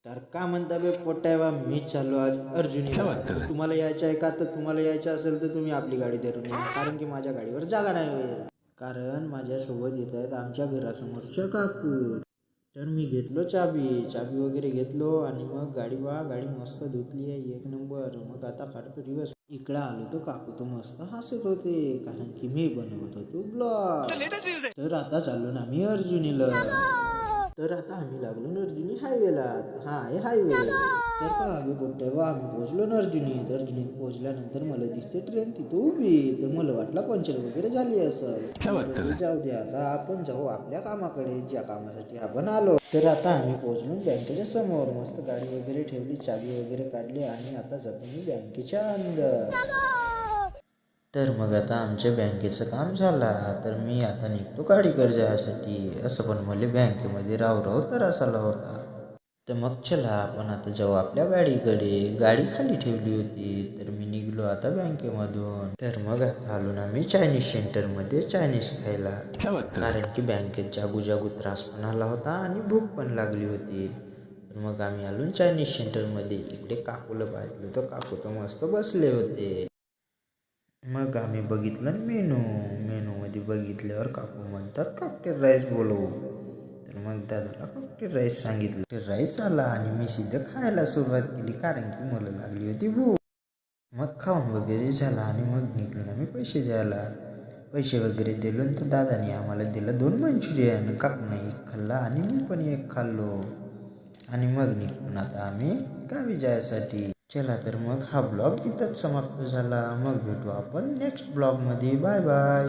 तर का म्हणता बे पोट्यावा, मी चाललो आज अर्जुनीला. तुम्हाला यायचं आहे का? तर तुम्हाला यायचं असेल तर तुम्ही आपली गाडी धरून या, कारण की माझ्या गाडीवर जागा नाही होईल. कारण माझ्यासोबत येत आहेत आमच्या घरासमोरच्या काकू. तर मी घेतलो चाबी वगैरे घेतलो आणि मग गाडी मस्त धुतली आहे, एक नंबर. मग आता काढतो दिवस. इकडं आलो तो काकू तो मस्त हसत होते, कारण की मी बनवत होतो ब्लॉग. तर आता चाललो ना मी अर्जुनीला. तर आता आम्ही लागलो नर्जुनी हायवेला. हा आहे हायवे. तर का आम्ही तेव्हा आम्ही पोहोचलो अर्जुनीत पोहोचल्यानंतर मला दिसते ट्रेन तिथं उभी. तर मला वाटलं पंक्चर वगैरे झाली असेल. जाऊ दे, आता आपण जाऊ आपल्या कामाकडे, ज्या कामासाठी आपण आलो. तर आता आम्ही पोहोचलो बँकेच्या समोर. मस्त गाडी वगैरे ठेवली, चाबी वगैरे काढली आणि आता जातो मी बँकेच्या अंदर. तर मग आता आमच्या बँकेचं काम झाला. तर मी आता निघतो गाडी कर्जासाठी. असं पण मला बँकेमध्ये राहू तर असायला होता. तर मग चला आपण आता जाऊ आपल्या गाडीकडे. गाडी खाली ठेवली होती. तर मी निघलो आता बँकेमधून. तर मग आता आलो ना मी चायनीज सेंटरमध्ये चायनीज खायला. कारण की बँकेत जागू त्रास पण आला होता आणि भूक पण लागली होती. तर मग आम्ही आलो चायनीज सेंटरमध्ये. इकडे काकूला पाहिलं तर काकू तर मस्त बसले होते. मग आम्ही बघितलं मेनूमध्ये बघितल्यावर काकू म्हणतात कॉकटेल राईस बोलवू. तर मग दादाला कॉकटेल राईस सांगितलं. कॉकटेल राईस आला आणि मी सीधं खायला सुरुवात केली, कारण की मला लागली होती भूक. मग खाऊन वगैरे झाला आणि मग निघलो आम्ही पैसे द्यायला. पैसे वगैरे दिलो तर दादाने आम्हाला दिलं 2 मंचुरियन. काकूने एक खाल्ला आणि मी पण एक खाल्लो. आणि मग निघून आता आम्ही गावी जायसाठी. चला तर मग हा ब्लॉग इथंच समाप्त झाला. मग भेटू आपण नेक्स्ट ब्लॉगमध्ये. Bye bye.